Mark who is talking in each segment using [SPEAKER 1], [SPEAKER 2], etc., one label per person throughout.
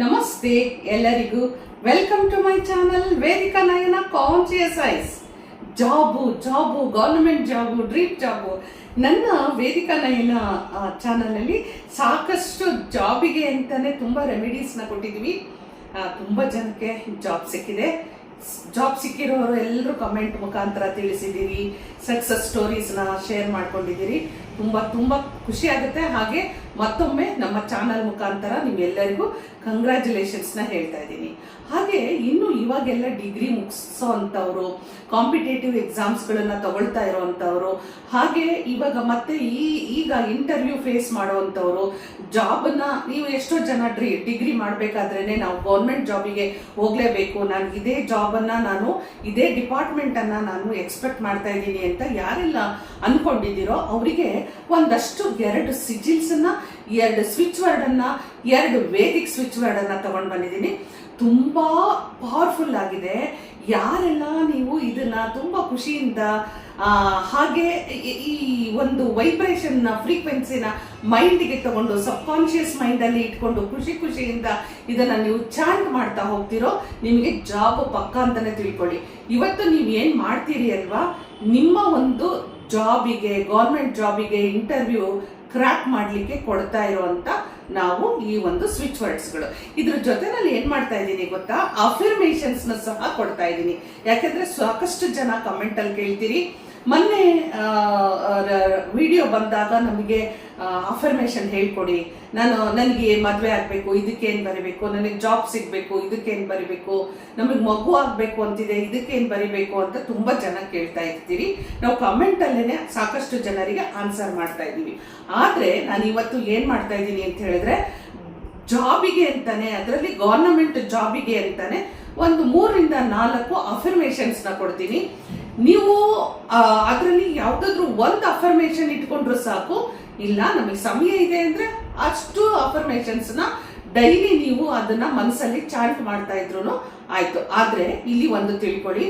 [SPEAKER 1] ನಮಸ್ತೆ ಎಲ್ಲರಿಗೂ. Welcome to my channel Vedika Nayana conscious eyes. Job government job, dream job. ನನ್ನ ವೇದಿಕಾ ನಯನ ಚಾನಲಲ್ಲಿ ಸಾಕಷ್ಟು ಜಾಬಿಗೆ ಅಂತಾನೆ ತುಂಬ ರೆಮಿಡೀಸ್ನ ಕೊಟ್ಟಿದ್ವಿ. ತುಂಬ ಜನಕ್ಕೆ ಜಾಬ್ ಸಿಕ್ಕಿದೆ. ಜಾಬ್ ಸಿಕ್ಕಿರೋರು ಎಲ್ಲರೂ ಕಮೆಂಟ್ ಮುಖಾಂತರ ತಿಳಿಸಿದ್ದೀರಿ, ಸಕ್ಸಸ್ ಸ್ಟೋರೀಸ್ನ ಶೇರ್ ಮಾಡ್ಕೊಂಡಿದ್ದೀರಿ. ತುಂಬ ಖುಷಿ ಆಗುತ್ತೆ. ಹಾಗೆ ಮತ್ತೊಮ್ಮೆ ನಮ್ಮ ಚಾನಲ್ ಮುಖಾಂತರ ನಿಮ್ಮೆಲ್ಲರಿಗೂ ಕಂಗ್ರ್ಯಾಚುಲೇಷನ್ಸ್ನ ಹೇಳ್ತಾ ಇದ್ದೀನಿ. ಹಾಗೆ ಇನ್ನು ಇವಾಗೆಲ್ಲ ಡಿಗ್ರಿ ಮುಗಿಸೋ ಅಂಥವ್ರು, ಕಾಂಪಿಟೇಟಿವ್ ಎಕ್ಸಾಮ್ಸ್ಗಳನ್ನು ತಗೊಳ್ತಾ ಇರೋವಂಥವ್ರು, ಹಾಗೆ ಇವಾಗ ಮತ್ತೆ ಈಗ ಇಂಟರ್ವ್ಯೂ ಫೇಸ್ ಮಾಡೋವಂಥವ್ರು, ಜಾಬನ್ನ ನೀವು ಎಷ್ಟೋ ಜನ ಡಿಗ್ರಿ ಮಾಡಬೇಕಾದ್ರೇ ನಾವು ಗೌರ್ಮೆಂಟ್ ಜಾಬಿಗೆ ಹೋಗಲೇಬೇಕು, ನಾನು ಇದೇ ಜಾಬನ್ನು ನಾನು ಇದೇ ಡಿಪಾರ್ಟ್ಮೆಂಟನ್ನು ನಾನು ಎಕ್ಸ್ಪೆಕ್ಟ್ ಮಾಡ್ತಾ ಇದ್ದೀನಿ ಅಂತ ಯಾರೆಲ್ಲ ಅಂದ್ಕೊಂಡಿದ್ದೀರೋ ಅವರಿಗೆ ಒಂದಷ್ಟು 2 ಸಿಜಿಲ್ಸನ್ನ, 2 ಸ್ವಿಚ್ ವರ್ಡನ್ನು, 2 ವೇದಿಕ್ ಸ್ವಿಚ್ ವರ್ಡನ್ನು ತಗೊಂಡು ಬಂದಿದ್ದೀನಿ. ತುಂಬ ಪವರ್ಫುಲ್ ಆಗಿದೆ. ಯಾರೆಲ್ಲ ನೀವು ಇದನ್ನ ತುಂಬ ಖುಷಿಯಿಂದ ಹಾಗೆ ಈ ಒಂದು ವೈಬ್ರೇಷನ್ನ ಫ್ರೀಕ್ವೆನ್ಸಿನ ಮೈಂಡಿಗೆ ತಗೊಂಡು ಸಬ್ಕಾನ್ಷಿಯಸ್ ಮೈಂಡಲ್ಲಿ ಇಟ್ಕೊಂಡು ಖುಷಿಯಿಂದ ಇದನ್ನು ನೀವು ಚಾಂಟ್ ಮಾಡ್ತಾ ಹೋಗ್ತಿರೋ ನಿಮಗೆ ಜಾಬ್ ಪಕ್ಕ ಅಂತಲೇ ತಿಳ್ಕೊಳ್ಳಿ. ಇವತ್ತು ನೀವು ಏನು ಮಾಡ್ತೀರಿ ಅಲ್ವಾ, ನಿಮ್ಮ ಒಂದು ಜಾಬಿಗೆ, ಗೌರ್ಮೆಂಟ್ ಜಾಬಿಗೆ ಇಂಟರ್ವ್ಯೂ ಕ್ರ್ಯಾಕ್ ಮಾಡಲಿಕ್ಕೆ ಕೊಡ್ತಾ ಇರೋವಂಥ ನಾವು ಈ ಒಂದು ಸ್ವಿಚ್ ವರ್ಡ್ಸ್ಗಳು. ಇದ್ರ ಜೊತೆನಲ್ಲಿ ಏನು ಮಾಡ್ತಾ ಇದ್ದೀನಿ ಗೊತ್ತಾ, ಅಫರ್ಮೇಷನ್ಸ್ನ ಸಹ ಕೊಡ್ತಾ ಇದ್ದೀನಿ. ಯಾಕೆಂದರೆ ಸಾಕಷ್ಟು ಜನ ಕಮೆಂಟಲ್ಲಿ ಕೇಳ್ತೀರಿ. ಮೊನ್ನೆ ವಿಡಿಯೋ ಬಂದಾಗ ನಮಗೆ ಅಫರ್ಮೇಷನ್ ಹೇಳ್ಕೊಡಿ, ನನಗೆ ಮದುವೆ ಆಗಬೇಕು, ಇದಕ್ಕೇನು ಬರೀಬೇಕು, ನನಗೆ ಜಾಬ್ ಸಿಗಬೇಕು, ಇದಕ್ಕೇನು ಬರೀಬೇಕು, ನಮಗೆ ಮಗು ಆಗಬೇಕು ಅಂತಿದೆ, ಇದಕ್ಕೇನು ಬರೀಬೇಕು ಅಂತ ತುಂಬ ಜನ ಕೇಳ್ತಾ ಇರ್ತೀರಿ. ನಾವು ಕಮೆಂಟಲ್ಲೇ ಸಾಕಷ್ಟು ಜನರಿಗೆ ಆನ್ಸರ್ ಮಾಡ್ತಾ ಇದ್ದೀವಿ. ಆದರೆ ನಾನು ಇವತ್ತು ಏನು ಮಾಡ್ತಾ ಇದ್ದೀನಿ ಅಂತ ಹೇಳಿದ್ರೆ, ಜಾಬಿಗೆ ಅಂತಾನೆ, ಅದರಲ್ಲಿ ಗವರ್ನಮೆಂಟ್ ಜಾಬಿಗೆ ಅಂತಾನೆ ಒಂದು 3 ರಿಂದ 4 ಅಫರ್ಮೇಷನ್ಸ್ನ ಕೊಡ್ತೀನಿ. ನೀವು ಅದರಲ್ಲಿ ಯಾವುದಾದ್ರೂ ಒಂದು ಅಫರ್ಮೇಷನ್ ಇಟ್ಕೊಂಡ್ರು ಸಾಕು. ಇಲ್ಲ ನಮಗೆ ಸಮಯ ಇದೆ ಅಂದರೆ ಅಷ್ಟು ಅಫರ್ಮೇಷನ್ಸ್ನ ಡೈಲಿ ನೀವು ಅದನ್ನ ಮನಸ್ಸಲ್ಲಿ ಚಾಂಟ್ ಮಾಡ್ತಾ ಇದ್ರು ಆಯ್ತು. ಆದರೆ ಇಲ್ಲಿ ಒಂದು ತಿಳ್ಕೊಳ್ಳಿ,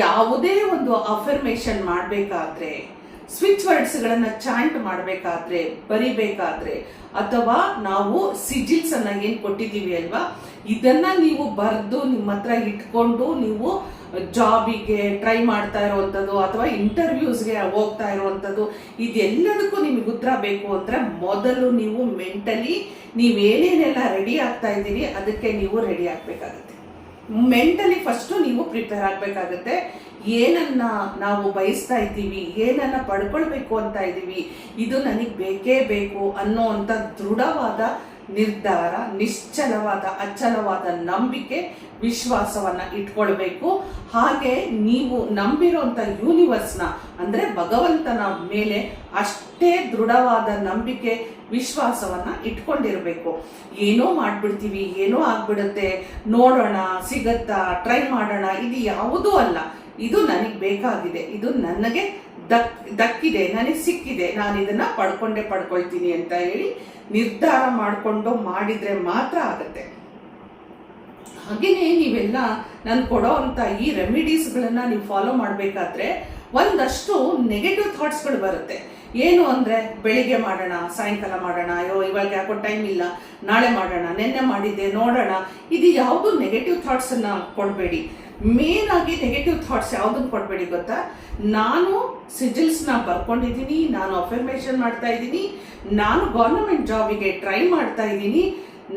[SPEAKER 1] ಯಾವುದೇ ಒಂದು ಅಫರ್ಮೇಷನ್ ಮಾಡಬೇಕಾದ್ರೆ, ಸ್ವಿಚ್ ವರ್ಡ್ಸ್ಗಳನ್ನು ಚಾಂಟ್ ಮಾಡಬೇಕಾದ್ರೆ, ಬರಿಬೇಕಾದ್ರೆ, ಅಥವಾ ನಾವು ಸಿಜಿಲ್ಸ್ ಅನ್ನ ಏನು ಕೊಟ್ಟಿದ್ದೀವಿ ಅಲ್ವಾ, ಇದನ್ನ ನೀವು ಬರೆದು ನಿಮ್ಮ ಹತ್ರ ಇಟ್ಕೊಂಡು ನೀವು ಜಾಬಿಗೆ ಟ್ರೈ ಮಾಡ್ತಾ ಇರುವಂಥದ್ದು ಅಥವಾ ಇಂಟರ್ವ್ಯೂಸ್ಗೆ ಹೋಗ್ತಾ ಇರುವಂಥದ್ದು, ಇದೆಲ್ಲದಕ್ಕೂ ನಿಮಗೆ ಉತ್ತರ ಬೇಕು ಅಂದರೆ ಮೊದಲು ನೀವು ಮೆಂಟಲಿ ನೀವೇನೇನೆಲ್ಲ ರೆಡಿ ಆಗ್ತಾ ಇದ್ದೀರಿ ಅದಕ್ಕೆ ನೀವು ರೆಡಿ ಆಗಬೇಕಾಗುತ್ತೆ. ಮೆಂಟಲಿ ಫಸ್ಟು ನೀವು ಪ್ರಿಪೇರ್ ಆಗಬೇಕಾಗುತ್ತೆ. ಏನನ್ನ ನಾವು ಬಯಸ್ತಾ ಇದ್ದೀವಿ, ಏನನ್ನ ಪಡ್ಕೊಳ್ಬೇಕು ಅಂತ ಇದ್ದೀವಿ, ಇದು ನನಗೆ ಬೇಕೇ ಬೇಕು ಅನ್ನೋವಂಥ ದೃಢವಾದ ನಿರ್ಧಾರ, ನಿಶ್ಚಲವಾದ ಅಚಲವಾದ ನಂಬಿಕೆ, ವಿಶ್ವಾಸವನ್ನ ಇಟ್ಕೊಳ್ಬೇಕು. ಹಾಗೆ ನೀವು ನಂಬಿರುವಂಥ ಯೂನಿವರ್ಸ್ನ ಅಂದರೆ ಭಗವಂತನ ಮೇಲೆ ಅಷ್ಟೇ ದೃಢವಾದ ನಂಬಿಕೆ, ವಿಶ್ವಾಸವನ್ನ ಇಟ್ಕೊಂಡಿರಬೇಕು. ಏನೋ ಮಾಡ್ಬಿಡ್ತೀವಿ, ಏನೋ ಆಗ್ಬಿಡುತ್ತೆ, ನೋಡೋಣ, ಸಿಗತ್ತಾ, ಟ್ರೈ ಮಾಡೋಣ, ಇದು ಯಾವುದೂ ಅಲ್ಲ. ಇದು ನನಗೆ ಬೇಕಾಗಿದೆ, ಇದು ನನಗೆ ದಕ್ಕಿದೆ, ನನಗೆ ಸಿಕ್ಕಿದೆ, ನಾನು ಇದನ್ನ ಪಡ್ಕೊಳ್ತೀನಿ ಅಂತ ಹೇಳಿ ನಿರ್ಧಾರ ಮಾಡಿಕೊಂಡು ಮಾಡಿದ್ರೆ ಮಾತ್ರ ಆಗುತ್ತೆ. ಹಾಗೇನೆ ನೀವೆಲ್ಲ ನಾನು ಕೊಡೋವಂಥ ಈ ರೆಮಿಡೀಸ್ಗಳನ್ನ ನೀವು ಫಾಲೋ ಮಾಡಬೇಕಾದ್ರೆ ಒಂದಷ್ಟು ನೆಗೆಟಿವ್ ಥಾಟ್ಸ್ಗಳು ಬರುತ್ತೆ. ಏನು ಅಂದರೆ, ಬೆಳಿಗ್ಗೆ ಮಾಡೋಣ, ಸಾಯಂಕಾಲ ಮಾಡೋಣ, ಅಯ್ಯೋ ಇವಾಗ ಯಾಕೋ ಟೈಮ್ ಇಲ್ಲ, ನಾಳೆ ಮಾಡೋಣ, ನೆನ್ನೆ ಮಾಡಿದ್ದೆ ನೋಡೋಣ, ಇದು ಯಾವುದು ನೆಗೆಟಿವ್ ಥಾಟ್ಸನ್ನು ಕೊಡಬೇಡಿ. ಮೇನ್ ಆಗಿ ನೆಗೆಟಿವ್ ಥಾಟ್ಸ್ ಯಾವುದನ್ನು ಕೊಡಬೇಡಿ ಗೊತ್ತಾ, ನಾನು ಸಿಜಿಲ್ಸ್ನ ಬರ್ಕೊಂಡಿದ್ದೀನಿ, ನಾನು ಅಫರ್ಮೇಷನ್ ಮಾಡ್ತಾ ಇದ್ದೀನಿ, ನಾನು ಗವರ್ನಮೆಂಟ್ ಜಾಬಿಗೆ ಟ್ರೈ ಮಾಡ್ತಾ ಇದ್ದೀನಿ,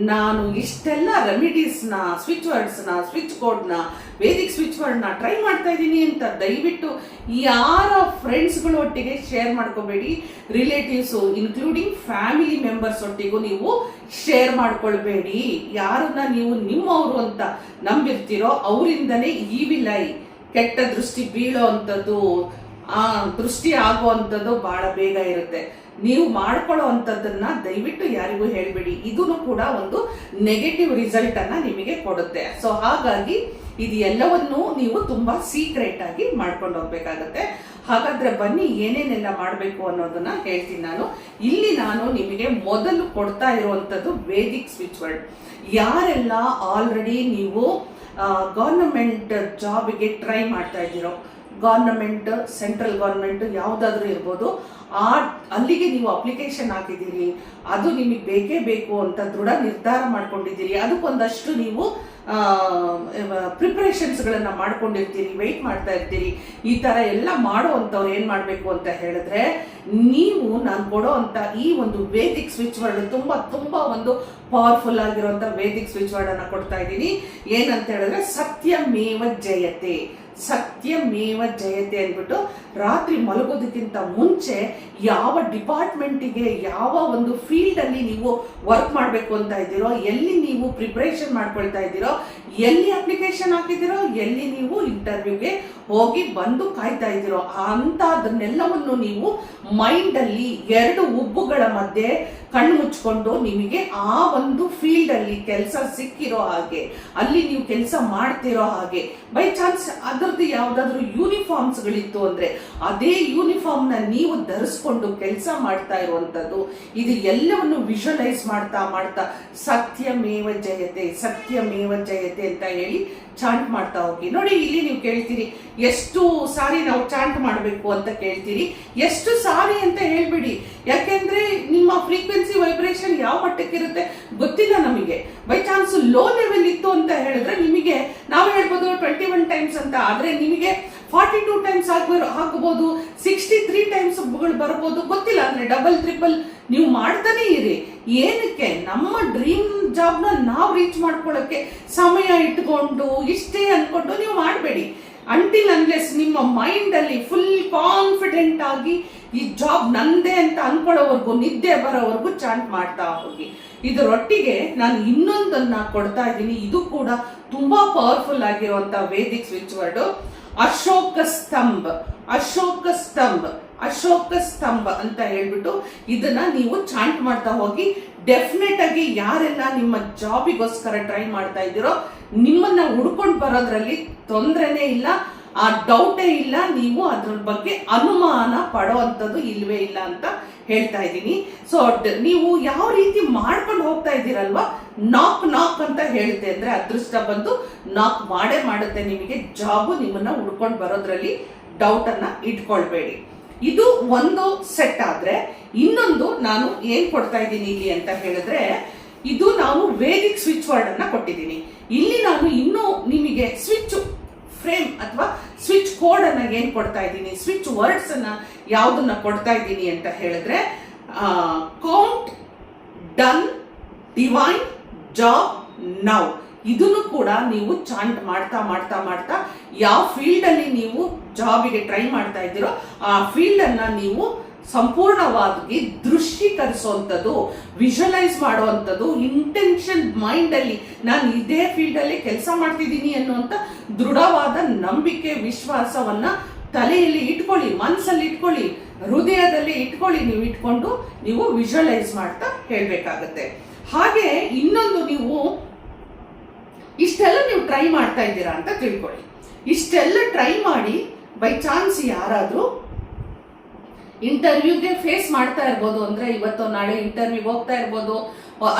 [SPEAKER 1] ನಾನು ಇಷ್ಟೆಲ್ಲ ರೆಮಿಡೀಸ್ನ, ಸ್ವಿಚ್ ವರ್ಡ್ಸ್ನ, ಸ್ವಿಚ್ ಕೋಡ್ನ, ವೇದಿಕ್ ಸ್ವಿಚ್ ವರ್ಡ್ನ ಟ್ರೈ ಮಾಡ್ತಾ ಇದ್ದೀನಿ ಅಂತ ದಯವಿಟ್ಟು ಯಾರ ಫ್ರೆಂಡ್ಸ್ಗಳ ಒಟ್ಟಿಗೆ ಶೇರ್ ಮಾಡ್ಕೋಬೇಡಿ. ರಿಲೇಟಿವ್ಸು ಇನ್ಕ್ಲೂಡಿಂಗ್ ಫ್ಯಾಮಿಲಿ ಮೆಂಬರ್ಸ್ ಒಟ್ಟಿಗೂ ನೀವು ಶೇರ್ ಮಾಡ್ಕೊಳ್ಬೇಡಿ. ಯಾರನ್ನ ನೀವು ನಿಮ್ಮವರು ಅಂತ ನಂಬಿರ್ತೀರೋ ಅವರಿಂದನೇ ಈವಿಲ್ ಐ, ಕೆಟ್ಟ ದೃಷ್ಟಿ ಬೀಳೋ ಅಂಥದ್ದು, ದೃಷ್ಟಿ ಆಗುವಂಥದ್ದು ಬಹಳ ಬೇಗ ಇರುತ್ತೆ. ನೀವು ಮಾಡ್ಕೊಳ್ಳೋ ಅಂಥದ್ದನ್ನ ದಯವಿಟ್ಟು ಯಾರಿಗೂ ಹೇಳ್ಬೇಡಿ. ಇದೂ ಕೂಡ ಒಂದು ನೆಗೆಟಿವ್ ರಿಸಲ್ಟ್ ಅನ್ನ ನಿಮಗೆ ಕೊಡುತ್ತೆ. ಸೊ ಹಾಗಾಗಿ ಇದು ಎಲ್ಲವನ್ನೂ ನೀವು ತುಂಬಾ ಸೀಕ್ರೆಟ್ ಆಗಿ ಮಾಡ್ಕೊಂಡು ಹೋಗ್ಬೇಕಾಗತ್ತೆ. ಹಾಗಾದ್ರೆ ಬನ್ನಿ ಏನೇನೆಲ್ಲ ಮಾಡಬೇಕು ಅನ್ನೋದನ್ನ ಹೇಳ್ತೀನಿ ನಾನು. ಇಲ್ಲಿ ನಾನು ನಿಮಗೆ ಮೊದಲು ಕೊಡ್ತಾ ಇರುವಂಥದ್ದು ವೇದಿಕ್ ಸ್ವಿಚ್ ವರ್ಡ್. ಯಾರೆಲ್ಲ ಆಲ್ರೆಡಿ ನೀವು ಗವರ್ನಮೆಂಟ್ ಜಾಬ್ಗೆ ಟ್ರೈ ಮಾಡ್ತಾ ಇದ್ದೀರೋ, ಗವರ್ನಮೆಂಟ್, ಸೆಂಟ್ರಲ್ ಗವರ್ನಮೆಂಟ್ ಯಾವುದಾದ್ರೂ ಇರ್ಬೋದು, ಅಲ್ಲಿಗೆ ನೀವು ಅಪ್ಲಿಕೇಶನ್ ಹಾಕಿದ್ದೀರಿ, ಅದು ನಿಮಗೆ ಬೇಕೇ ಬೇಕು ಅಂತ ದೃಢ ನಿರ್ಧಾರ ಮಾಡ್ಕೊಂಡಿದ್ದೀರಿ, ಅದಕ್ಕೊಂದಷ್ಟು ನೀವು ಪ್ರಿಪ್ರೇಷನ್ಸ್ಗಳನ್ನು ಮಾಡ್ಕೊಂಡಿರ್ತೀರಿ, ವೆಯ್ಟ್ ಮಾಡ್ತಾ ಇರ್ತೀರಿ. ಈ ಥರ ಎಲ್ಲ ಮಾಡುವಂಥವ್ರು ಏನು ಮಾಡಬೇಕು ಅಂತ ಹೇಳಿದ್ರೆ, ನೀವು ನಾನು ಕೊಡೋ ಅಂತ ಈ ಒಂದು ವೇದಿಕ್ ಸ್ವಿಚ್ ವರ್ಡ್ ತುಂಬ ತುಂಬ ಒಂದು ಪವರ್ಫುಲ್ ಆಗಿರುವಂಥ ವೇದಿಕ್ ಸ್ವಿಚ್ ವರ್ಡನ್ನು ಕೊಡ್ತಾ ಇದ್ದೀನಿ. ಏನಂತ ಹೇಳಿದ್ರೆ ಸತ್ಯಮೇವ ಜಯತೆ, ಸತ್ಯಮೇವ ಜಯತೆ ಅಂದ್ಬಿಟ್ಟು ರಾತ್ರಿ ಮಲಗೋದಕ್ಕಿಂತ ಮುಂಚೆ ಯಾವ ಡಿಪಾರ್ಟ್ಮೆಂಟಿಗೆ, ಯಾವ ಒಂದು ಫೀಲ್ಡಲ್ಲಿ ನೀವು ವರ್ಕ್ ಮಾಡಬೇಕು ಅಂತ ಇದ್ದೀರೋ, ಎಲ್ಲಿ ನೀವು ಪ್ರಿಪ್ರೇಷನ್ ಮಾಡ್ಕೊಳ್ತಾ ಇದ್ದೀರೋ, ಎಲ್ಲಿ ಅಪ್ಲಿಕೇಶನ್ ಹಾಕಿದ್ದೀರೋ, ಎಲ್ಲಿ ನೀವು ಇಂಟರ್ವ್ಯೂಗೆ ಹೋಗಿ ಬಂದು ಕಾಯ್ತಾ ಇದ್ದೀರೋ ಅಂಥದನ್ನೆಲ್ಲವನ್ನು ನೀವು ಮೈಂಡಲ್ಲಿ 2 ಉಬ್ಬುಗಳ ಮಧ್ಯೆ ಕಣ್ಣು ಮುಚ್ಕೊಂಡು ನಿಮಗೆ ಆ ಒಂದು ಫೀಲ್ಡಲ್ಲಿ ಕೆಲಸ ಸಿಕ್ಕಿರೋ ಹಾಗೆ, ಅಲ್ಲಿ ನೀವು ಕೆಲಸ ಮಾಡ್ತಿರೋ ಹಾಗೆ, ಬೈ ಚಾನ್ಸ್ ಅದರದ್ದು ಯಾವುದಾದ್ರೂ ಯೂನಿಫಾರ್ಮ್ಸ್ಗಳಿತ್ತು ಅಂದರೆ ಅದೇ ಯೂನಿಫಾರ್ಮ್ನ ನೀವು ಧರಿಸ್ಕೊಂಡು ಕೆಲಸ ಮಾಡ್ತಾ ಇರುವಂಥದ್ದು, ಇದು ಎಲ್ಲವನ್ನು ವಿಜುವಲೈಸ್ ಮಾಡ್ತಾ ಮಾಡ್ತಾ ಸತ್ಯಮೇವ ಜಯತೆ, ಸತ್ಯಮೇವ ಜಯತೆ ಅಂತ ಹೇಳಿ ಚಾಂಟ್ ಮಾಡ್ತಾ ಹೋಗಿ. ನೋಡಿ, ಇಲ್ಲಿ ನೀವು ಕೇಳ್ತೀರಿ ಎಷ್ಟು ಸಾರಿ ನಾವು ಚಾಂಟ್ ಮಾಡಬೇಕು ಅಂತ ಕೇಳ್ತೀರಿ. ಎಷ್ಟು ಸಾರಿ ಅಂತ ಹೇಳ್ಬಿಡಿ, ಯಾಕೆಂದ್ರೆ ನಿಮ್ಮ ಫ್ರೀಕ್ವೆನ್ಸಿ ವೈಬ್ರೇಷನ್ ಯಾವ ಮಟ್ಟಕ್ಕಿರುತ್ತೆ ಗೊತ್ತಿಲ್ಲ ನಮಗೆ. ಬೈ ಚಾನ್ಸ್ ಲೋ ಲೆವೆಲ್ ಇತ್ತು ಅಂತ ಹೇಳಿದ್ರೆ ನಿಮಗೆ ನಾವು ಹೇಳ್ಬೋದು 21 ಟೈಮ್ಸ್ ಅಂತ, ಆದ್ರೆ ನಿಮಗೆ 42 ಟೈಮ್ಸ್ ಹಾಕಬಹುದು, 63 ಟೈಮ್ಸ್ ಬರ್ಬೋದು, ಗೊತ್ತಿಲ್ಲ. ಅಂದ್ರೆ ಡಬಲ್ ಟ್ರಿಪಲ್ ನೀವು ಮಾಡ್ತಾನೆ ಇರಿ. ಏನಕ್ಕೆ? ನಮ್ಮ ಡ್ರೀಮ್ ಜಾಬ್ನ ನಾವು ರೀಚ್ ಮಾಡ್ಕೊಳ್ಳೋಕೆ ಸಮಯ ಇಟ್ಕೊಂಡು ಇಷ್ಟೇ ಅನ್ಕೊಂಡು ನೀವು ಮಾಡಬೇಡಿ. ಅಂಟಿಲ್ ಅನ್ಲೆಸ್ ನಿಮ್ಮ ಮೈಂಡ್ ಅಲ್ಲಿ ಫುಲ್ ಕಾನ್ಫಿಡೆಂಟ್ ಆಗಿ ಈ ಜಾಬ್ ನಂದೇ ಅಂತ ಅನ್ಕೊಳ್ಳೋವರೆಗೂ, ನಿದ್ದೆ ಬರೋವರೆಗೂ ಚಾಂಟ್ ಮಾಡ್ತಾ ಹೋಗಿ. ಇದರೊಟ್ಟಿಗೆ ನಾನು ಇನ್ನೊಂದನ್ನ ಕೊಡ್ತಾ ಇದ್ದೀನಿ, ಇದು ಕೂಡ ತುಂಬಾ ಪವರ್ಫುಲ್ ಆಗಿರುವಂತ ವೇದಿಕ್ ಸ್ವಿಚ್ ವರ್ಡ್, ಅಶೋಕ ಸ್ತಂಭ. ಅಶೋಕ ಸ್ತಂಭ, ಅಶೋಕ ಸ್ತಂಭ ಅಂತ ಹೇಳ್ಬಿಟ್ಟು ಇದನ್ನ ನೀವು ಚಾಂಟ್ ಮಾಡ್ತಾ ಹೋಗಿ. ಡೆಫಿನೆಟ್ ಆಗಿ ಯಾರೆಲ್ಲ ನಿಮ್ಮ ಜಾಬಿಗೋಸ್ಕರ ಟ್ರೈ ಮಾಡ್ತಾ ಇದ್ದೀರೋ, ನಿಮ್ಮನ್ನ ಹುಡ್ಕೊಂಡು ಬರೋದ್ರಲ್ಲಿ ತೊಂದರೆನೇ ಇಲ್ಲ, ಆ ಡೌಟೇ ಇಲ್ಲ, ನೀವು ಅದ್ರ ಬಗ್ಗೆ ಅನುಮಾನ ಪಡೋವಂಥದ್ದು ಇಲ್ವೇ ಇಲ್ಲ ಅಂತ ಹೇಳ್ತಾ ಇದ್ದೀನಿ. ಸೊ ನೀವು ಯಾವ ರೀತಿ ಮಾಡ್ಕೊಂಡು ಹೋಗ್ತಾ ಇದ್ದೀರಲ್ವಾ, ನಾಕ್ ನಾಕ್ ಅಂತ ಹೇಳುತ್ತೆ ಅಂದ್ರೆ ಅದೃಷ್ಟ ಬಂದು ನಾಕ್ ಮಾಡೇ ಮಾಡುತ್ತೆ ನಿಮಗೆ. ಜಾಬು ನಿಮ್ಮನ್ನ ಹುಡ್ಕೊಂಡು ಬರೋದ್ರಲ್ಲಿ ಡೌಟ್ ಅನ್ನ ಇಟ್ಕೊಳ್ಬೇಡಿ. ಇದು ಒಂದು ಸೆಟ್ ಆದ್ರೆ, ಇನ್ನೊಂದು ನಾನು ಏನ್ ಕೊಡ್ತಾ ಇದ್ದೀನಿ ಇಲ್ಲಿ ಅಂತ ಹೇಳಿದ್ರೆ, ಇದು ನಾನು ವೇದಿಕ್ ಸ್ವಿಚ್ ವರ್ಡ್ ಅನ್ನ ಕೊಟ್ಟಿದ್ದೀನಿ. ಇಲ್ಲಿ ನಾನು ಇನ್ನೂ ನಿಮಗೆ ಸ್ವಿಚ್ ಫ್ರೇಮ್ ಅಥವಾ ಸ್ವಿಚ್ ಕೋಡ್ ಅನ್ನ ಏನ್ ಕೊಡ್ತಾ ಇದ್ದೀನಿ, ಸ್ವಿಚ್ ವರ್ಡ್ಸ್ ಅನ್ನ ಯಾವ್ದನ್ನ ಕೊಡ್ತಾ ಇದ್ದೀನಿ ಅಂತ ಹೇಳಿದ್ರೆ, count, done, divine, job, now. ಇದನ್ನು ಕೂಡ ನೀವು ಚಾಂಟ್ ಮಾಡ್ತಾ ಮಾಡ್ತಾ ಮಾಡ್ತಾ ಯಾವ ಫೀಲ್ಡ್ ಅಲ್ಲಿ ನೀವು ಜಾಬಿಗೆ ಟ್ರೈ ಮಾಡ್ತಾ ಇದ್ದೀರೋ ಆ ಫೀಲ್ಡ್ ಅನ್ನ ನೀವು ಸಂಪೂರ್ಣವಾಗಿ ದೃಶ್ಯೀಕರಿಸುವಂಥದ್ದು, ವಿಜುವಲೈಸ್ ಮಾಡುವಂಥದ್ದು, ಇಂಟೆನ್ಷನ್ ಮೈಂಡ್ ಅಲ್ಲಿ ನಾನು ಇದೇ ಫೀಲ್ಡ್ ಅಲ್ಲಿ ಕೆಲಸ ಮಾಡ್ತಿದ್ದೀನಿ ಅನ್ನುವಂಥ ದೃಢವಾದ ನಂಬಿಕೆ, ವಿಶ್ವಾಸವನ್ನ ತಲೆಯಲ್ಲಿ ಇಟ್ಕೊಳ್ಳಿ, ಮನಸ್ಸಲ್ಲಿ ಇಟ್ಕೊಳ್ಳಿ, ಹೃದಯದಲ್ಲಿ ಇಟ್ಕೊಳ್ಳಿ. ನೀವು ಇಟ್ಕೊಂಡು ನೀವು ವಿಜುವಲೈಸ್ ಮಾಡ್ತಾ ಹೇಳ್ಬೇಕಾಗತ್ತೆ. ಹಾಗೆ ಇನ್ನೊಂದು, ನೀವು ಇಷ್ಟೆಲ್ಲ ನೀವು ಟ್ರೈ ಮಾಡ್ತಾ ಇದ್ದೀರಾ ಅಂತ ತಿಳ್ಕೊಳ್ಳಿ. ಇಷ್ಟೆಲ್ಲ ಟ್ರೈ ಮಾಡಿ ಬೈ ಚಾನ್ಸ್ ಯಾರಾದ್ರೂ ಇಂಟರ್ವ್ಯೂಗೆ ಫೇಸ್ ಮಾಡ್ತಾ ಇರ್ಬೋದು, ಅಂದ್ರೆ ಇವತ್ತು ನಾಳೆ ಇಂಟರ್ವ್ಯೂಗೆ ಹೋಗ್ತಾ ಇರ್ಬೋದು,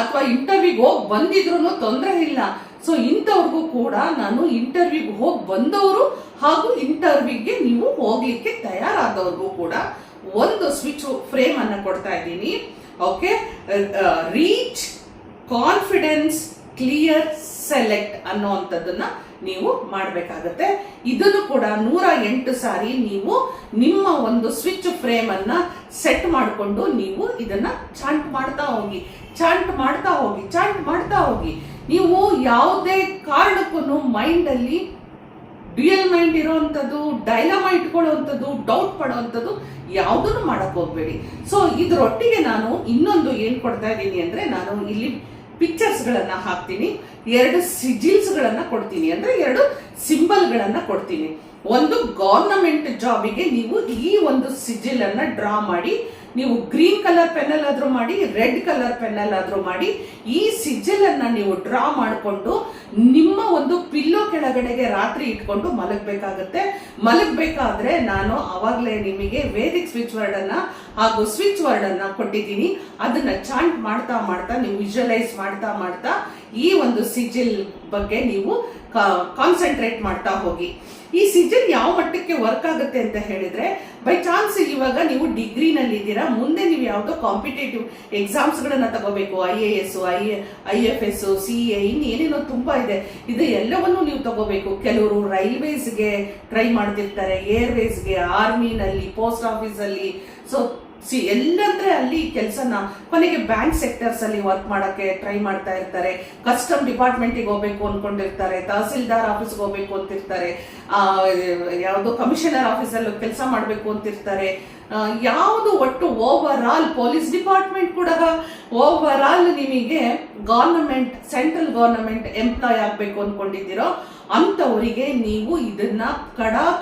[SPEAKER 1] ಅಥವಾ ಇಂಟರ್ವ್ಯೂಗೆ ಹೋಗಿ ಬಂದಿದ್ರು ತೊಂದರೆ ಇಲ್ಲ. ಸೊ ಇಂಥವ್ರಿಗೂ ಕೂಡ ನಾನು ಇಂಟರ್ವ್ಯೂಗೆ ಹೋಗಿ ಬಂದವರು ಹಾಗೂ ಇಂಟರ್ವ್ಯೂಗೆ ನೀವು ಹೋಗ್ಲಿಕ್ಕೆ ತಯಾರಾದವ್ರಿಗೂ ಕೂಡ ಒಂದು ಸ್ವಿಚ್ ಫ್ರೇಮ್ ಅನ್ನ ಕೊಡ್ತಾ ಇದ್ದೀನಿ. Okay, reach, confidence, clear, select ಅನ್ನೋವಂಥದ್ದನ್ನ ನೀವು ಮಾಡಬೇಕಾಗತ್ತೆ. ಇದನ್ನು ಕೂಡ 108 ಸಾರಿ ನೀವು ನಿಮ್ಮ ಒಂದು ಸ್ವಿಚ್ ಫ್ರೇಮ್ ಅನ್ನ ಸೆಟ್ ಮಾಡಿಕೊಂಡು ನೀವು ಇದನ್ನ ಚಾಂಟ್ ಮಾಡ್ತಾ ಹೋಗಿ, ಚಾಂಟ್ ಮಾಡ್ತಾ ಹೋಗಿ, ಚಾಂಟ್ ಮಾಡ್ತಾ ಹೋಗಿ. ನೀವು ಯಾವುದೇ ಕಾರಣಕ್ಕೂ ಮೈಂಡ್ ಅಲ್ಲಿ ಡ್ಯೂಯಲ್ ಮೈಂಡ್ ಇರೋವಂಥದ್ದು, ಡೈಲಮಾ ಇಟ್ಕೊಳ್ಳುವಂಥದ್ದು, ಡೌಟ್ ಪಡುವಂಥದ್ದು ಯಾವುದನ್ನು ಮಾಡಕ್ ಹೋಗ್ಬೇಡಿ. ಸೊ ಇದರೊಟ್ಟಿಗೆ ನಾನು ಇನ್ನೊಂದು ಏನ್ ಕೊಡ್ತಾ ಇದ್ದೀನಿ ಅಂದ್ರೆ, ನಾನು ಇಲ್ಲಿ ಪಿಕ್ಚರ್ಸ್ ಗಳನ್ನ ಹಾಕ್ತೀನಿ, 2 ಸಿಜಿಲ್ಸ್ ಗಳನ್ನ ಕೊಡ್ತೀನಿ, ಅಂದ್ರೆ 2 ಸಿಂಬಲ್ ಗಳನ್ನ ಕೊಡ್ತೀನಿ. ಒಂದು ಗವರ್ನಮೆಂಟ್ ಜಾಬಿಗೆ ನೀವು ಈ ಒಂದು ಸಿಜಿಲ್ ಅನ್ನ ಡ್ರಾ ಮಾಡಿ, ನೀವು ಗ್ರೀನ್ ಕಲರ್ ಪೆನ್ನಲ್ಲಿ ಆದ್ರೂ ಮಾಡಿ, ರೆಡ್ ಕಲರ್ ಪೆನ್ನಲ್ಲಿ ಆದ್ರೂ ಮಾಡಿ, ಈ ಸಿಜಿಲ್ ಅನ್ನ ನೀವು ಡ್ರಾ ಮಾಡಿಕೊಂಡು ನಿಮ್ಮ ಒಂದು ಪಿಲ್ಲೋ ಕೆಳಗಡೆಗೆ ರಾತ್ರಿ ಇಟ್ಕೊಂಡು ಮಲಗಬೇಕಾಗತ್ತೆ. ಮಲಗಬೇಕಾದ್ರೆ ನಾನು ಅವಾಗಲೇ ನಿಮಗೆ ವೇದಿಕ್ ಸ್ವಿಚ್ ವರ್ಡ್ ಅನ್ನ ಹಾಗೂ ಸ್ವಿಚ್ ವರ್ಡ್ ಅನ್ನ ಕೊಟ್ಟಿದ್ದೀನಿ. ಅದನ್ನ ಚಾಂಟ್ ಮಾಡ್ತಾ ಮಾಡ್ತಾ ನೀವು ವಿಜುವಲೈಸ್ ಮಾಡ್ತಾ ಮಾಡ್ತಾ ಈ ಒಂದು ಸಿಜಿಲ್ ಬಗ್ಗೆ ನೀವು ಕಾನ್ಸಂಟ್ರೇಟ್ ಮಾಡ್ತಾ ಹೋಗಿ. ಈ ಸಿಜಿಲ್ ಯಾವ ಮಟ್ಟಕ್ಕೆ ವರ್ಕ್ ಆಗುತ್ತೆ ಅಂತ ಹೇಳಿದ್ರೆ, ಬೈ ಚಾನ್ಸ್ ಇವಾಗ ನೀವು ಡಿಗ್ರಿನಲ್ಲಿ ಇದ್ದೀರಾ, ಮುಂದೆ ನೀವು ಯಾವುದೋ ಕಾಂಪಿಟೇಟಿವ್ ಎಕ್ಸಾಮ್ಸ್ಗಳನ್ನ ತಗೋಬೇಕು, IAS, IFS, CA, ಇನ್ನೇನೇನೋ ತುಂಬಾ ಇದೆ, ಇದು ಎಲ್ಲವನ್ನೂ ನೀವು ತಗೋಬೇಕು. ಕೆಲವರು ರೈಲ್ವೇಸ್ಗೆ ಟ್ರೈ ಮಾಡ್ತಿರ್ತಾರೆ, ಏರ್ವೇಸ್ಗೆ, ಆರ್ಮಿನಲ್ಲಿ, ಪೋಸ್ಟ್ ಆಫೀಸಲ್ಲಿ. ಸೊ ಎಲ್ಲಂದ್ರೆ ಅಲ್ಲಿ ಕೆಲಸನ ಕೊನೆಗೆ ಬ್ಯಾಂಕ್ ಸೆಕ್ಟರ್ಸ್ ಅಲ್ಲಿ ವರ್ಕ್ ಮಾಡಕ್ಕೆ ಟ್ರೈ ಮಾಡ್ತಾ ಇರ್ತಾರೆ, ಕಸ್ಟಮ್ ಡಿಪಾರ್ಟ್ಮೆಂಟ್ಗೆ ಹೋಗ್ಬೇಕು ಅನ್ಕೊಂಡಿರ್ತಾರೆ, ತಹಸೀಲ್ದಾರ್ ಆಫೀಸ್ಗೆ ಹೋಗ್ಬೇಕು ಅಂತಿರ್ತಾರೆ, ಯಾವ್ದೋ ಕಮಿಷನರ್ ಆಫೀಸಲ್ಲಿ ಕೆಲಸ ಮಾಡ್ಬೇಕು ಅಂತಿರ್ತಾರೆ. ಯಾವುದು ಒಟ್ಟು ಓವರ್ ಆಲ್ ಪೊಲೀಸ್ ಡಿಪಾರ್ಟ್ಮೆಂಟ್ ಕೂಡ ಓವರ್ ಆಲ್ ನಿಮಗೆ ಗವರ್ನಮೆಂಟ್, ಸೆಂಟ್ರಲ್ ಗವರ್ನಮೆಂಟ್ ಎಂಪ್ಲಾಯ್ ಆಗ್ಬೇಕು ಅನ್ಕೊಂಡಿದ್ದೀರೋ ಅಂತವರಿಗೆ ನೀವು ಇದನ್ನ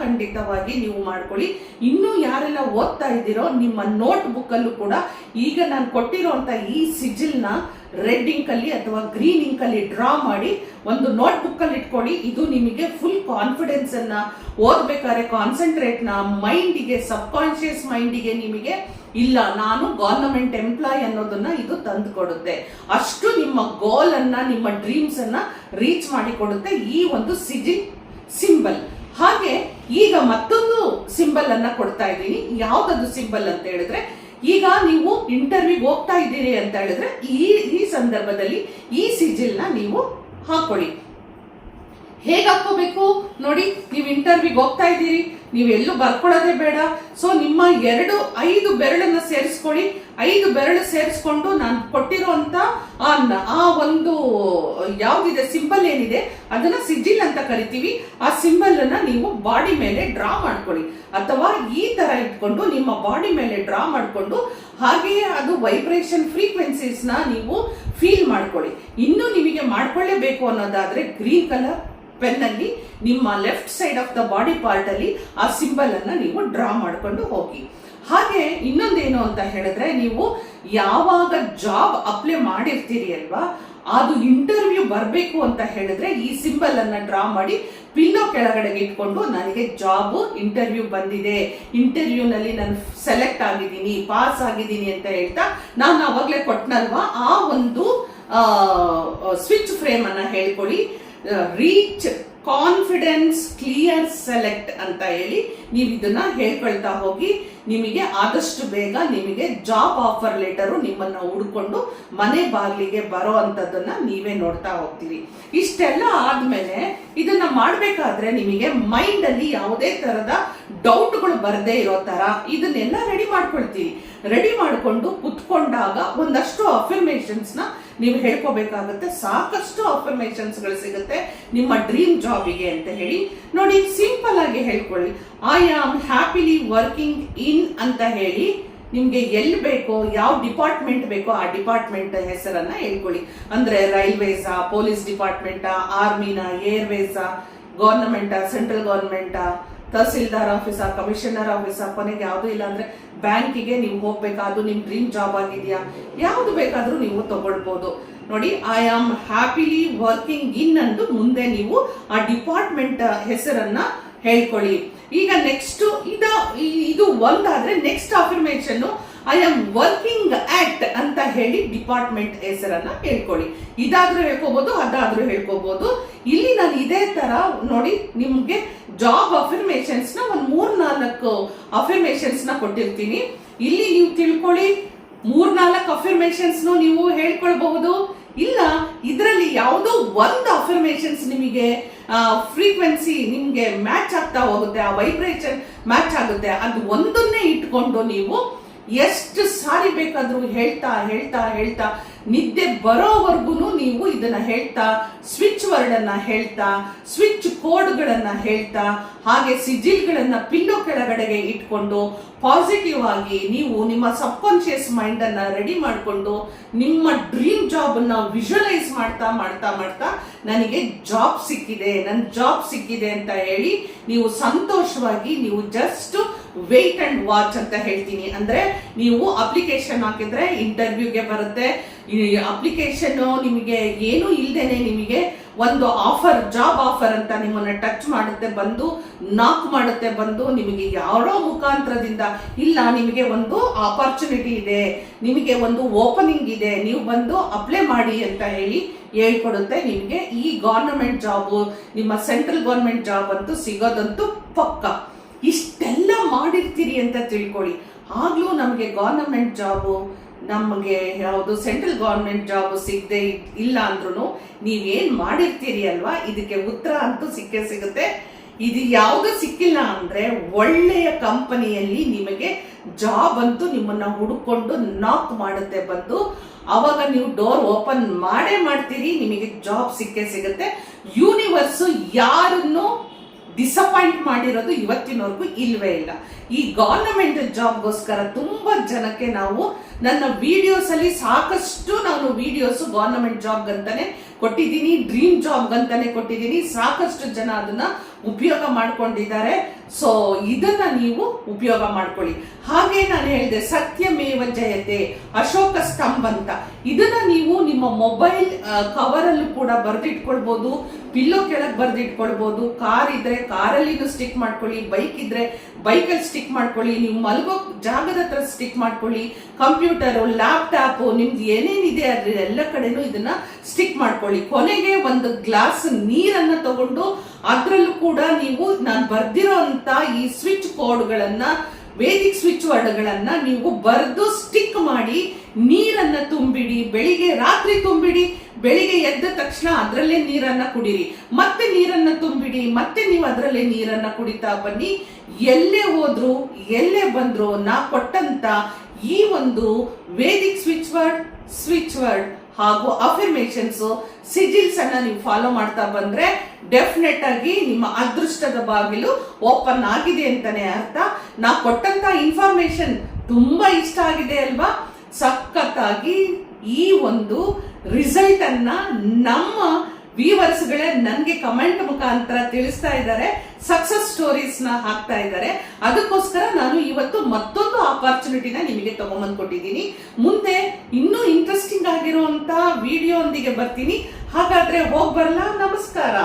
[SPEAKER 1] ಖಂಡಿತವಾಗಿ ನೀವು ಮಾಡ್ಕೊಳ್ಳಿ. ಇನ್ನು ಯಾರೆಲ್ಲ ಓದ್ತಾ ಇದ್ದೀರೋ ನಿಮ್ಮ ನೋಟ್ ಬುಕ್ ಅಲ್ಲೂ ಕೂಡ ಈಗ ನಾನು ಕೊಟ್ಟಿರುವಂತ ಈ ಸಿಜಿಲ್ ನ ರೆಡ್ ಇಂಕ್ ಅಲ್ಲಿ ಅಥವಾ ಗ್ರೀನ್ ಇಂಕ್ ಅಲ್ಲಿ ಡ್ರಾ ಮಾಡಿ ಒಂದು ನೋಟ್ ಬುಕ್ ಅಲ್ಲಿ ಇಟ್ಕೊಳ್ಳಿ. ಇದು ನಿಮಗೆ ಫುಲ್ ಕಾನ್ಫಿಡೆನ್ಸ್ ಅನ್ನ ಓದ್ಬೇಕಾದ್ರೆ ಕಾನ್ಸಂಟ್ರೇಟ್ ನ ಮೈಂಡಿಗೆ, ಸಬ್ ಕಾನ್ಶಿಯಸ್ ಮೈಂಡಿಗೆ ನಿಮಗೆ ಇಲ್ಲ ನಾನು ಗವರ್ನಮೆಂಟ್ ಎಂಪ್ಲಾಯ್ ಅನ್ನೋದನ್ನ ಇದು ತಂದು ಕೊಡುತ್ತೆ. ಅಷ್ಟು ನಿಮ್ಮ ಗೋಲ್ ಅನ್ನ, ನಿಮ್ಮ ಡ್ರೀಮ್ಸ್ ಅನ್ನ ರೀಚ್ ಮಾಡಿ ಕೊಡುತ್ತೆ ಈ ಒಂದು ಸಿಜಿಲ್ ಸಿಂಬಲ್. ಹಾಗೆ ಈಗ ಮತ್ತೊಂದು ಸಿಂಬಲ್ ಅನ್ನ ಕೊಡ್ತಾ ಇದ್ದೀನಿ. ಯಾವ್ದದು ಸಿಂಬಲ್ ಅಂತ ಹೇಳಿದ್ರೆ, ಈಗ ನೀವು ಇಂಟರ್ವ್ಯೂಗೆ ಹೋಗ್ತಾ ಇದ್ದೀರಿ ಅಂತ ಹೇಳಿದ್ರೆ ಈ ಸಂದರ್ಭದಲ್ಲಿ ಈ ಸಿಜಿಲ್ ನ ನೀವು ಹಾಕೊಳ್ಳಿ. ಹೇಗೆ ಹಾಕೋಬೇಕು ನೋಡಿ, ನೀವು ಇಂಟರ್ವ್ಯೂಗೆ ಹೋಗ್ತಾ ಇದ್ದೀರಿ, ನೀವು ಎಲ್ಲೂ ಬರ್ಕೊಳ್ಳೋದೇ ಬೇಡ. ಸೊ ನಿಮ್ಮ 5 ಬೆರಳನ್ನ ಸೇರಿಸ್ಕೊಳ್ಳಿ. 5 ಬೆರಳು ಸೇರಿಸ್ಕೊಂಡು ನಾನು ಕೊಟ್ಟಿರುವಂತ ಆ ಒಂದು ಯಾವ್ದಿದೆ ಸಿಂಬಲ್ ಏನಿದೆ ಅದನ್ನ ಸಿಜಿಲ್ ಅಂತ ಕರಿತೀವಿ. ಆ ಸಿಂಬಲ್ ಅನ್ನ ನೀವು ಬಾಡಿ ಮೇಲೆ ಡ್ರಾ ಮಾಡ್ಕೊಳ್ಳಿ, ಅಥವಾ ಈ ತರ ಇಟ್ಕೊಂಡು ನಿಮ್ಮ ಬಾಡಿ ಮೇಲೆ ಡ್ರಾ ಮಾಡ್ಕೊಂಡು ಹಾಗೆಯೇ ಅದು ವೈಬ್ರೇಷನ್ ಫ್ರೀಕ್ವೆನ್ಸೀಸ್ ನ ನೀವು ಫೀಲ್ ಮಾಡ್ಕೊಳ್ಳಿ. ಇನ್ನು ನಿಮಗೆ ಮಾಡ್ಕೊಳ್ಳೇಬೇಕು ಅನ್ನೋದಾದ್ರೆ ಗ್ರೀನ್ ಕಲರ್ ಪೆನ್ ಅಲ್ಲಿ ನಿಮ್ಮ left side of the body part ಅಲ್ಲಿ ಆ ಸಿಂಬಲ್ ಅನ್ನ ನೀವು ಡ್ರಾ ಮಾಡ್ಕೊಂಡು ಹೋಗಿ. ಹಾಗೆ ಇನ್ನೊಂದೇನು ಅಂತ ಹೇಳಿದ್ರೆ, ನೀವು ಯಾವಾಗ ಜಾಬ್ ಅಪ್ಲೈ ಮಾಡಿರ್ತೀರಿ ಅಲ್ವಾ, ಅದು ಇಂಟರ್ವ್ಯೂ ಬರಬೇಕು ಅಂತ ಹೇಳಿದ್ರೆ ಈ ಸಿಂಬಲ್ ಅನ್ನ ಡ್ರಾ ಮಾಡಿ ಪಿಲ್ಲೋ ಕೆಳಗಡೆಗೆ ಇಟ್ಕೊಂಡು ನನಗೆ ಜಾಬ್ ಇಂಟರ್ವ್ಯೂ ಬಂದಿದೆ, ಇಂಟರ್ವ್ಯೂನಲ್ಲಿ ನಾನು ಸೆಲೆಕ್ಟ್ ಆಗಿದ್ದೀನಿ, ಪಾಸ್ ಆಗಿದ್ದೀನಿ ಅಂತ ಹೇಳ್ತಾ ನಾನು ಅವಾಗಲೇ ಕೊಟ್ಟನಲ್ವಾ ಆ ಒಂದು ಸ್ವಿಚ್ ಫ್ರೇಮ್ ಅನ್ನ ಹೇಳ್ಕೊಳ್ಳಿ. ರೀಚ್ ಕಾನ್ಫಿಡೆನ್ಸ್ ಕ್ಲಿಯರ್ ಸೆಲೆಕ್ಟ್ ಅಂತ ಹೇಳಿ ನೀವು ಇದನ್ನ ಹೇಳ್ಕೊಳ್ತಾ ಹೋಗಿ. ನಿಮಗೆ ಆದಷ್ಟು ಬೇಗ ನಿಮಗೆ ಜಾಬ್ ಆಫರ್ ಲೆಟರು ನಿಮ್ಮನ್ನ ಹುಡ್ಕೊಂಡು ಮನೆ ಬಾಗಿಲಿಗೆ ಬರೋ ಅಂತದನ್ನ ನೀವೇ ನೋಡ್ತಾ ಹೋಗ್ತೀವಿ. ಇಷ್ಟೆಲ್ಲ ಆದ್ಮೇಲೆ ಇದನ್ನ ಮಾಡ್ಬೇಕಾದ್ರೆ ನಿಮಗೆ ಮೈಂಡ್ ಅಲ್ಲಿ ಯಾವುದೇ ತರದ ಡೌಟ್ಗಳು ಬರದೇ ಇರೋ ತರ ಇದನ್ನೆಲ್ಲ ರೆಡಿ ಮಾಡ್ಕೊಳ್ತೀವಿ. ರೆಡಿ ಮಾಡ್ಕೊಂಡು ಕುತ್ಕೊಂಡಾಗ ಒಂದಷ್ಟು ಅಫರ್ಮೇಷನ್ಸ್ ನ ನೀವು ಹೇಳ್ಕೋಬೇಕಾಗುತ್ತೆ. ಸಾಕಷ್ಟು ಅಫರ್ಮೇಷನ್ಸ್ ಗಳು ಸಿಗುತ್ತೆ ನಿಮ್ಮ ಡ್ರೀಮ್ ಜಾಬಿಗೆ ಅಂತ ಹೇಳಿ. ನೋಡಿ, ಸಿಂಪಲ್ ಆಗಿ ಹೇಳ್ಕೊಳ್ಳಿ, I am happily working in ಅಂತ ಹೇಳಿ ನಿಮ್ಗೆ ಎಲ್ಲಿ ಬೇಕೋ, ಯಾವ ಡಿಪಾರ್ಟ್ಮೆಂಟ್ ಬೇಕೋ ಆ ಡಿಪಾರ್ಟ್ಮೆಂಟ್ ಹೆಸರನ್ನ ಹೇಳ್ಕೊಳ್ಳಿ. ಅಂದ್ರೆ ರೈಲ್ವೇಸಾ, ಪೊಲೀಸ್ ಡಿಪಾರ್ಟ್ಮೆಂಟಾ, ಆರ್ಮಿನಾ, ಏರ್ವೇಸಾ, ಗವರ್ನಮೆಂಟಾ, ಸೆಂಟ್ರಲ್ ಗವರ್ನಮೆಂಟಾ, ತಹಸೀಲ್ದಾರ್ ಆಫೀಸಾ, ಕಮಿಷನರ್ ಆಫೀಸಾ, ಕೊನೆಗೆ ಯಾವುದು ಇಲ್ಲ ಅಂದ್ರೆ ಬ್ಯಾಂಕಿಗೆ ನೀವು ಹೋಗ್ಬೇಕಾದ್ರು ನಿಮ್ ಡ್ರೀಮ್ ಜಾಬ್ ಆಗಿದೆಯಾ, ಯಾವ್ದು ಬೇಕಾದ್ರೂ ನೀವು ತಗೊಳ್ಬಹುದು. ನೋಡಿ, ಐ ಆಮ್ ಹ್ಯಾಪಿಲಿ ವರ್ಕಿಂಗ್ ಇನ್ ಅಂದು ಮುಂದೆ ನೀವು ಆ ಡಿಪಾರ್ಟ್ಮೆಂಟ್ ಹೆಸರನ್ನ ಹೇಳ್ಕೊಳ್ಳಿ. ಈಗ ನೆಕ್ಸ್ಟ್ ಇದು ಒಂದಾದ್ರೆ next affirmation I am working at ಅಂತ ಹೇಳಿ ಡಿಪಾರ್ಟ್ಮೆಂಟ್ ಹೆಸರನ್ನ ಹೇಳ್ಕೊಳ್ಳಿ. ಇದಾದ್ರೂ ಹೇಳ್ಕೋಬಹುದು, ಅದಾದ್ರೂ ಹೇಳ್ಕೋಬಹುದು. ಇಲ್ಲಿ ನಾನು ಇದೇ ತರ ನೋಡಿ ನಿಮ್ಗೆ ಜಾಬ್ ಅಫರ್ಮೇಷನ್ಸ್ ನ ಒಂದ್ 3-4 ಅಫರ್ಮೇಷನ್ಸ್ ನ ಕೊಟ್ಟಿರ್ತೀನಿ. ಇಲ್ಲಿ ನೀವು ತಿಳ್ಕೊಳ್ಳಿ, 3-4 ಅಫರ್ಮೇಷನ್ಸ್ ನೀವು ಹೇಳ್ಕೊಳ್ಬಹುದು. ಇಲ್ಲ ಇದರಲ್ಲಿ ಯಾವುದೋ ಒಂದು ಅಫರ್ಮೇಷನ್ಸ್ ನಿಮಗೆ ಫ್ರೀಕ್ವೆನ್ಸಿ ನಿಮ್ಗೆ ಮ್ಯಾಚ್ ಆಗ್ತಾ ಹೋಗುತ್ತೆ, ಆ ವೈಬ್ರೇಷನ್ ಮ್ಯಾಚ್ ಆಗುತ್ತೆ, ಅದು ಒಂದನ್ನೇ ಇಟ್ಕೊಂಡು ನೀವು ಎಷ್ಟು ಸಾರಿ ಬೇಕಾದ್ರೂ ಹೇಳ್ತಾ ಹೇಳ್ತಾ ಹೇಳ್ತಾ ನಿದ್ದೆ ಬರೋವರೆಗೂ ನೀವು ಇದನ್ನ ಹೇಳ್ತಾ, ಸ್ವಿಚ್ ವರ್ಡ್ ಅನ್ನ ಹೇಳ್ತಾ, ಸ್ವಿಚ್ ಕೋಡ್ಗಳನ್ನ ಹೇಳ್ತಾ, ಹಾಗೆ ಸಿಜಿಲ್ಗಳನ್ನ ಪಿಲ್ಲೋ ಕೆಳಗಡೆಗೆ ಇಟ್ಕೊಂಡು ಪಾಸಿಟಿವ್ ಆಗಿ ನೀವು ನಿಮ್ಮ ಸಬ್ ಕಾನ್ಶಿಯಸ್ ಮೈಂಡ್ ಅನ್ನ ರೆಡಿ ಮಾಡಿಕೊಂಡು ನಿಮ್ಮ ಡ್ರೀಮ್ ಜಾಬ್ ಅನ್ನ ವಿಜುವಲೈಸ್ ಮಾಡ್ತಾ ಮಾಡ್ತಾ ಮಾಡ್ತಾ ನನಗೆ ಜಾಬ್ ಸಿಕ್ಕಿದೆ, ನನ್ನ ಜಾಬ್ ಸಿಕ್ಕಿದೆ ಅಂತ ಹೇಳಿ ನೀವು ಸಂತೋಷವಾಗಿ ನೀವು ಜಸ್ಟ್ ವೇಟ್ ಅಂಡ್ ವಾಚ್ ಅಂತ ಹೇಳ್ತೀನಿ. ಅಂದ್ರೆ ನೀವು ಅಪ್ಲಿಕೇಶನ್ ಹಾಕಿದ್ರೆ ಇಂಟರ್ವ್ಯೂಗೆ ಬರುತ್ತೆ. ಈ ಅಪ್ಲಿಕೇಶನ್ ನಿಮಗೆ ಏನು ಇಲ್ದೇನೆ ನಿಮಗೆ ಒಂದು ಆಫರ್, ಜಾಬ್ ಆಫರ್ ಅಂತ ನಿಮ್ಮನ್ನ ಟಚ್ ಮಾಡುತ್ತೆ, ಬಂದು ನಾಕ್ ಮಾಡುತ್ತೆ, ಬಂದು ನಿಮಗೆ ಯಾರೋ ಮುಖಾಂತರದಿಂದ ಇಲ್ಲ ನಿಮಗೆ ಒಂದು ಆಪರ್ಚುನಿಟಿ ಇದೆ, ನಿಮಗೆ ಒಂದು ಓಪನಿಂಗ್ ಇದೆ, ನೀವು ಬಂದು ಅಪ್ಲೈ ಮಾಡಿ ಅಂತ ಹೇಳಿ ಹೇಳ್ಕೊಡುತ್ತೆ. ನಿಮಗೆ ಈ ಗವರ್ನಮೆಂಟ್ ಜಾಬು, ನಿಮ್ಮ ಸೆಂಟ್ರಲ್ ಗವರ್ನಮೆಂಟ್ ಜಾಬ್ ಅಂತೂ ಸಿಗೋದಂತೂ ಪಕ್ಕ. ಇಷ್ಟೆಲ್ಲ ಮಾಡಿರ್ತೀರಿ ಅಂತ ತಿಳ್ಕೊಳ್ಳಿ. ಆಗ್ಲೂ ನಮಗೆ ಗವರ್ನಮೆಂಟ್ ಜಾಬು, ನಮಗೆ ಯಾವುದು ಸೆಂಟ್ರಲ್ ಗವರ್ನಮೆಂಟ್ ಜಾಬ್ ಸಿಗದೆ ಇಲ್ಲ ಅಂದ್ರೂ ನೀವೇನ್ ಮಾಡಿರ್ತೀರಿ ಅಲ್ವಾ, ಇದಕ್ಕೆ ಉತ್ತರ ಅಂತೂ ಸಿಕ್ಕೇ ಸಿಗುತ್ತೆ. ಇದು ಯಾವುದು ಸಿಕ್ಕಿಲ್ಲ ಅಂದ್ರೆ ಒಳ್ಳೆಯ ಕಂಪನಿಯಲ್ಲಿ ನಿಮಗೆ ಜಾಬ್ ಅಂತೂ ನಿಮ್ಮನ್ನ ಹುಡುಕೊಂಡು ನಾಕ್ ಮಾಡುತ್ತೆ ಬಂದು. ಅವಾಗ ನೀವು ಡೋರ್ ಓಪನ್ ಮಾಡೇ ಮಾಡ್ತೀರಿ, ನಿಮಗೆ ಜಾಬ್ ಸಿಕ್ಕೇ ಸಿಗುತ್ತೆ. ಯೂನಿವರ್ಸ್ ಯಾರನ್ನು ಡಿಸಪಾಯಿಂಟ್ ಮಾಡಿರೋದು ಇವತ್ತಿನವರೆಗೂ ಇಲ್ವೇ ಇಲ್ಲ. ಈ ಗವರ್ನಮೆಂಟ್ ಜಾಬ್ಗೋಸ್ಕರ ತುಂಬಾ ಜನಕ್ಕೆ ನಾವು ನನ್ನ ವಿಡಿಯೋಸ್ ಅಲ್ಲಿ ಸಾಕಷ್ಟು ನಾನು ವಿಡಿಯೋಸ್ ಗವರ್ನಮೆಂಟ್ ಜಾಬ್ ಅಂತಾನೆ ಕೊಟ್ಟಿದ್ದೀನಿ, ಡ್ರೀಮ್ ಜಾಬ್ ಅಂತಾನೆ ಕೊಟ್ಟಿದ್ದೀನಿ. ಸಾಕಷ್ಟು ಜನ ಅದನ್ನ ಉಪಯೋಗ ಮಾಡ್ಕೊಂಡಿದ್ದಾರೆ. ಸೊ ಇದನ್ನ ನೀವು ಉಪಯೋಗ ಮಾಡ್ಕೊಳ್ಳಿ. ಹಾಗೆ ನಾನು ಹೇಳಿದೆ ಸತ್ಯಮೇವ ಜಯತೆ, ಅಶೋಕ ಸ್ತಂಭ ಅಂತ. ಇದನ್ನ ನೀವು ನಿಮ್ಮ ಮೊಬೈಲ್ ಕವರ್ ಅಲ್ಲೂ ಕೂಡ ಬರೆದಿಟ್ಕೊಳ್ಬಹುದು, ಪಿಲ್ಲೋ ಕೆಳಗೆ ಬರೆದಿಟ್ಕೊಳ್ಬಹುದು. ಕಾರ್ ಇದ್ರೆ ಕಾರಲ್ಲಿನೂ ಸ್ಟಿಕ್ ಮಾಡ್ಕೊಳ್ಳಿ, ಬೈಕ್ ಇದ್ರೆ ಬೈಕಲ್ಲಿ ಸ್ಟಿಕ್ ಮಾಡ್ಕೊಳ್ಳಿ, ನೀವು ಮಲಗೋ ಜಾಗದ ಹತ್ರ ಸ್ಟಿಕ್ ಮಾಡ್ಕೊಳ್ಳಿ, ಕಂಪ್ಯೂಟರ್, ಲ್ಯಾಪ್ಟಾಪ್, ನಿಮ್ದು ಏನೇನಿದೆ ಅದ್ರ ಎಲ್ಲ ಕಡೆನೂ ಇದನ್ನ ಸ್ಟಿಕ್ ಮಾಡ್ಕೊಳ್ಳಿ. ಕೊನೆಗೆ ಒಂದು ಗ್ಲಾಸ್ ನೀರನ್ನ ತಗೊಂಡು ಅದ್ರಲ್ಲೂ ಕೂಡ ನೀವು ನಾನು ಬರ್ದಿರೋ ಅಂತ ಈ ಸ್ವಿಚ್ ಕೋಡ್ಗಳನ್ನ, ವೇದಿಕ್ ಸ್ವಿಚ್ ವರ್ಡ್ಗಳನ್ನ ನೀವು ಬರೆದು ಸ್ಟಿಕ್ ಮಾಡಿ ನೀರನ್ನ ತುಂಬಿಡಿ. ಬೆಳಿಗ್ಗೆ ರಾತ್ರಿ ತುಂಬಿಡಿ, ಬೆಳಿಗ್ಗೆ ಎದ್ದ ತಕ್ಷಣ ಅದರಲ್ಲೇ ನೀರನ್ನ ಕುಡಿರಿ, ಮತ್ತೆ ನೀರನ್ನ ತುಂಬಿಡಿ, ಮತ್ತೆ ನೀವು ಅದರಲ್ಲೇ ನೀರನ್ನ ಕುಡಿತಾ ಬನ್ನಿ. ಎಲ್ಲೇ ಹೋದ್ರು ಎಲ್ಲೇ ಬಂದ್ರು ನಾ ಕೊಟ್ಟಂತ ಈ ಒಂದು ವೇದಿಕ್ ಸ್ವಿಚ್ ವರ್ಡ್ ಹಾಗೂ ಅಫರ್ಮೇಷನ್ಸ್, ಸಿಜಿಲ್ಸ್ ಅನ್ನ ನೀವು ಫಾಲೋ ಮಾಡ್ತಾ ಬಂದ್ರೆ ಡೆಫಿನೆಟ್ ಆಗಿ ನಿಮ್ಮ ಅದೃಷ್ಟದ ಬಾಗಿಲು ಓಪನ್ ಆಗಿದೆ ಅಂತಾನೆ ಅರ್ಥ. ನಾ ಕೊಟ್ಟಂತ ಇನ್ಫಾರ್ಮೇಶನ್ ತುಂಬಾ ಇಷ್ಟ ಆಗಿದೆ ಅಲ್ವಾ? ಸಖತ್ತಾಗಿ ಈ ಒಂದು ರಿಸಲ್ಟ್ ಅನ್ನ ನಮ್ಮ ವ್ಯೂವರ್ಸ್ ಗಳೇ ನನಗೆ ಕಮೆಂಟ್ ಮುಖಾಂತರ ತಿಳಿಸ್ತಾ ಇದ್ದಾರೆ, ಸಕ್ಸಸ್ ಸ್ಟೋರೀಸ್ ನ ಹಾಕ್ತಾ ಇದ್ದಾರೆ. ಅದಕ್ಕೋಸ್ಕರ ನಾನು ಇವತ್ತು ಮತ್ತೊಂದು ಆಪರ್ಚುನಿಟಿನ ನಿಮಗೆ ತಗೊಂಡ್ಬಂದು ಕೊಟ್ಟಿದ್ದೀನಿ. ಮುಂದೆ ಇನ್ನೂ ಇಂಟ್ರೆಸ್ಟಿಂಗ್ ಆಗಿರುವಂತ ವಿಡಿಯೋ ಒಂದಿಗೆ ಬರ್ತೀನಿ. ಹಾಗಾದ್ರೆ ಹೋಗ್ಬರಲ್ಲ. ನಮಸ್ಕಾರ.